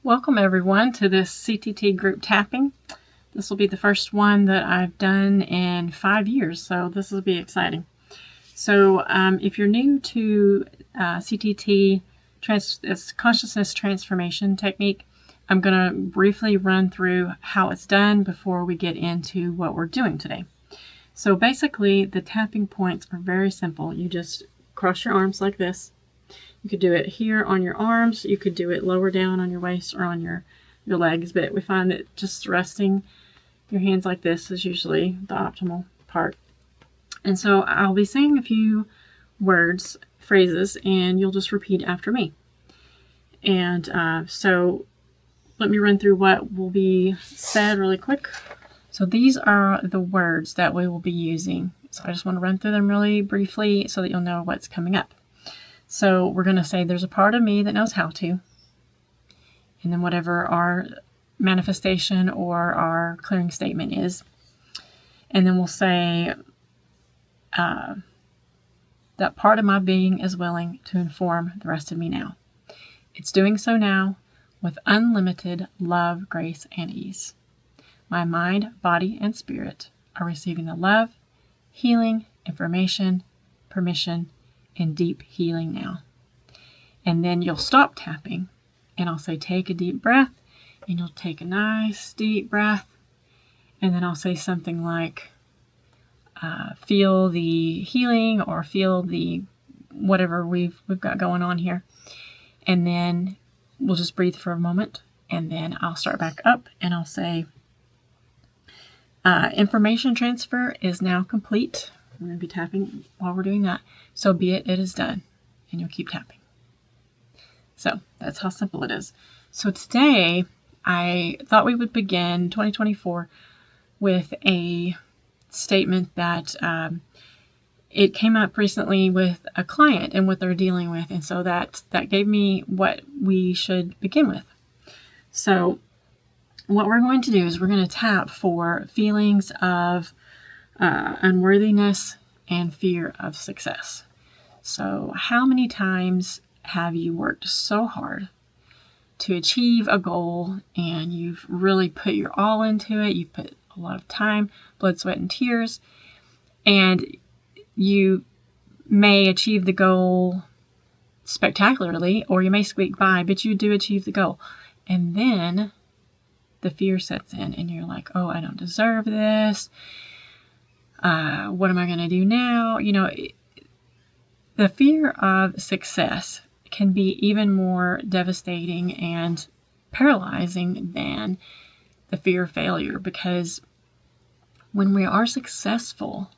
Welcome everyone to this CTT group tapping. This will be the first one that I've done in 5 years, so this will be exciting. So if you're new to CTT, it's consciousness transformation technique, I'm going to briefly run through how it's done before we get into what we're doing today. So basically the tapping points are very simple. You just cross your arms like this. You could do it here on your arms. You could do it lower down on your waist or on your legs. But we find that just resting your hands like this is usually the optimal part. And so I'll be saying a few words, phrases, and you'll just repeat after me. And so let me run through what will be said really quick. So these are the words that we will be using. So I just want to run through them really briefly so that you'll know what's coming up. So we're going to say there's a part of me that knows how to. And then whatever our manifestation or our clearing statement is. And then we'll say that part of my being is willing to inform the rest of me now. It's doing so now with unlimited love, grace, and ease. My mind, body, and spirit are receiving the love, healing, information, permission, and deep healing now. And then you'll stop tapping and I'll say take a deep breath, and you'll take a nice deep breath, and then I'll say something like feel the healing or feel the whatever we've got going on here. And then we'll just breathe for a moment, and then I'll start back up and I'll say information transfer is now complete. We're going to be tapping while we're doing that. So be it, it is done. And you'll keep tapping. So that's how simple it is. So today, I thought we would begin 2024 with a statement that it came up recently with a client and what they're dealing with. And so that gave me what we should begin with. So what we're going to do is we're going to tap for feelings of unworthiness and fear of success. So how many times have you worked so hard to achieve a goal and you've really put your all into it? You've put a lot of time, blood, sweat, and tears, and you may achieve the goal spectacularly, or you may squeak by, but you do achieve the goal. And then the fear sets in and you're like, oh, I don't deserve this. What am I going to do now? You know, the fear of success can be even more devastating and paralyzing than the fear of failure, because when we are successful,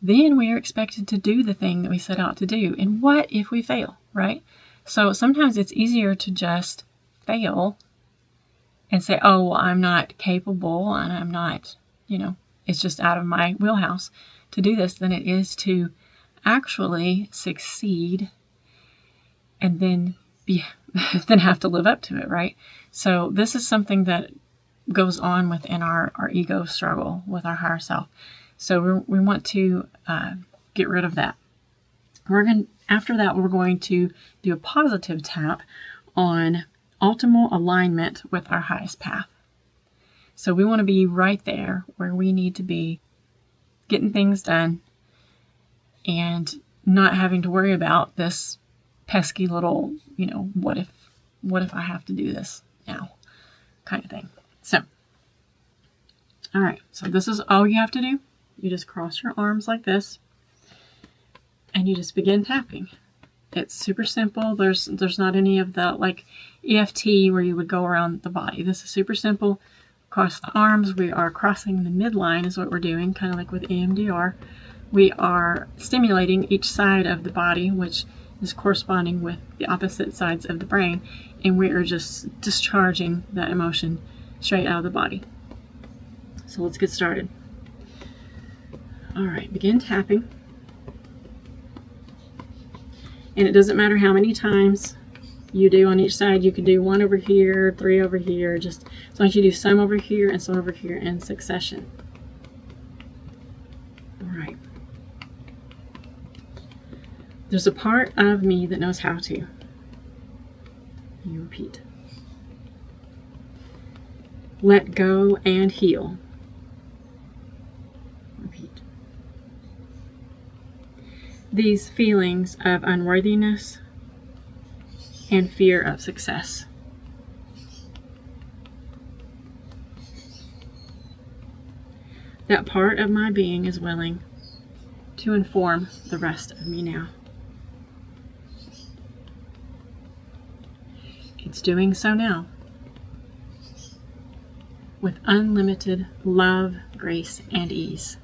then we are expected to do the thing that we set out to do. And what if we fail, right? So sometimes it's easier to just fail and say, oh, well, I'm not capable and I'm not, it's just out of my wheelhouse to do this, than it is to actually succeed and then then have to live up to it, right? So this is something that goes on within our ego struggle with our higher self. So we want to get rid of that. After that, we're going to do a positive tap on optimal alignment with our highest path. So we want to be right there where we need to be, getting things done and not having to worry about this pesky little, what if I have to do this now kind of thing. So, all right. So this is all you have to do. You just cross your arms like this and you just begin tapping. It's super simple. There's not any of the like EFT where you would go around the body. This is super simple. Cross the arms. We are crossing the midline is what we're doing, kind of like with EMDR. We are stimulating each side of the body, which is corresponding with the opposite sides of the brain, and we are just discharging that emotion straight out of the body. So let's get started. All right, begin tapping. And it doesn't matter how many times you do on each side. You could do 1 over here, 3 over here, just as long as you do some over here and some over here in succession. All right. There's a part of me that knows how to. You repeat. let go and heal. Repeat. These feelings of unworthiness and fear of success. That part of my being is willing to inform the rest of me now. It's doing so now with unlimited love, grace, and ease.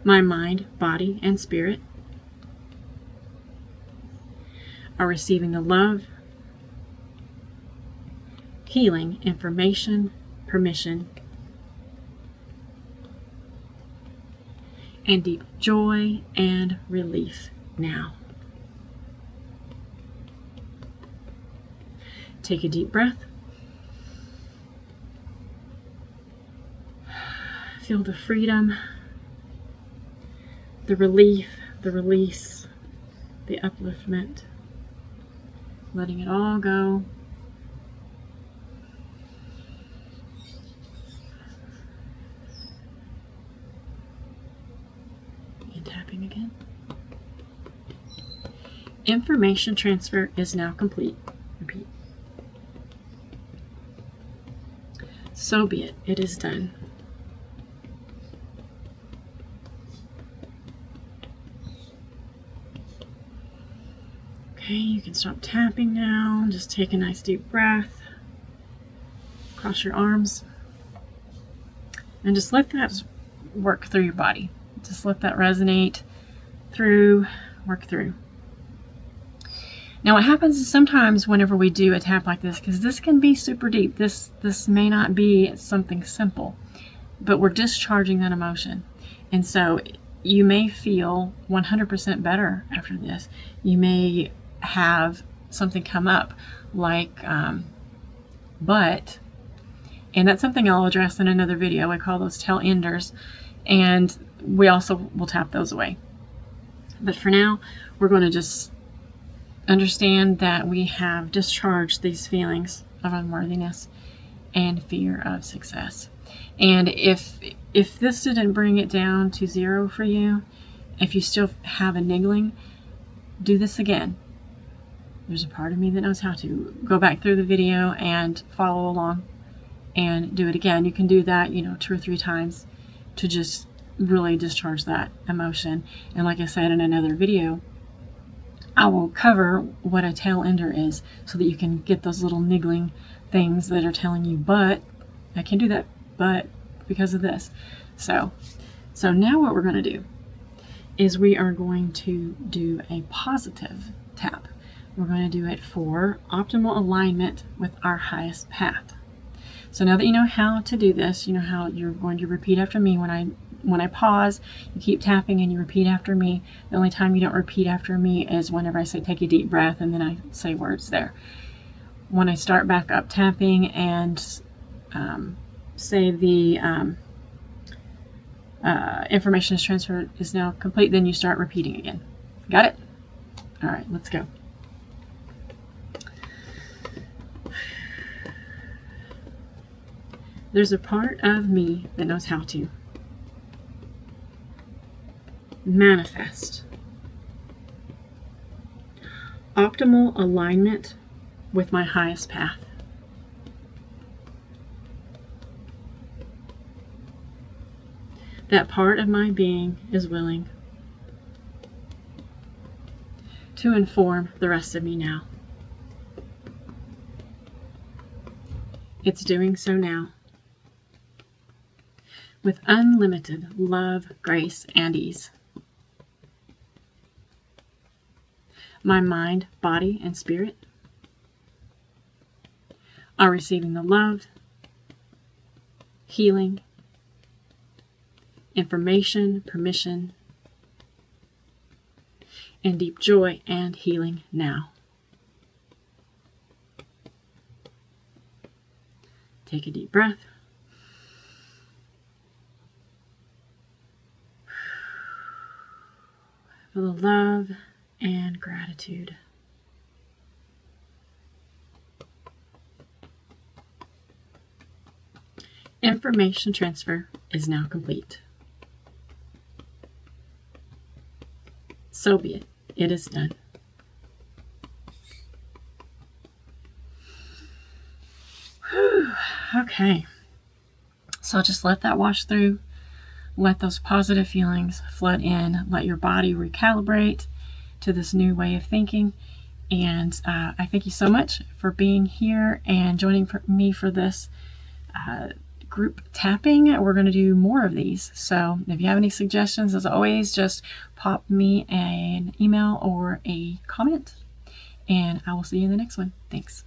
My mind, body, and spirit are receiving the love, healing, information, permission, and deep joy and relief now. Take a deep breath. Feel the freedom, the relief, the release, the upliftment, letting it all go. And tapping again. Information transfer is now complete. Repeat. So be it. It is done. Okay, you can stop tapping now. Just take a nice deep breath. Cross your arms. And just let that work through your body. Just let that resonate through, work through. Now what happens is sometimes whenever we do a tap like this, because this can be super deep, this may not be something simple, but we're discharging that emotion. And so you may feel 100% better after this. You may have something come up like but, and that's something I'll address in another video. I call those tail enders, and we also will tap those away. But for now, we're going to just understand that we have discharged these feelings of unworthiness and fear of success. And if this didn't bring it down to 0 for you, if you still have a niggling, do this again. There's a part of me that knows how to. Go back through the video and follow along and do it again. You can do that, 2 or 3 times to just really discharge that emotion. And like I said in another video, I will cover what a tail ender is so that you can get those little niggling things that are telling you, but I can't do that, but because of this. So now what we're going to do is we are going to do a positive tap. We're going to do it for optimal alignment with our highest path. So now that you know how to do this, you know how you're going to repeat after me. When I pause, you keep tapping and you repeat after me. The only time you don't repeat after me is whenever I say take a deep breath and then I say words there. When I start back up tapping and say the information is transferred is now complete, then you start repeating again. Got it? All right, let's go. There's a part of me that knows how to manifest optimal alignment with my highest path. That part of my being is willing to inform the rest of me now. It's doing so now with unlimited love, grace, and ease. My mind, body, and spirit are receiving the love, healing, information, permission, and deep joy and healing now. Take a deep breath. Feel the love and gratitude. Information transfer is now complete. So be it. It is done. Whew. Okay. So just let that wash through. Let those positive feelings flood in. Let your body recalibrate to this new way of thinking. And I thank you so much for being here and joining me for this group tapping. We're going to do more of these. So if you have any suggestions, as always, just pop me an email or a comment, and I will see you in the next one. Thanks.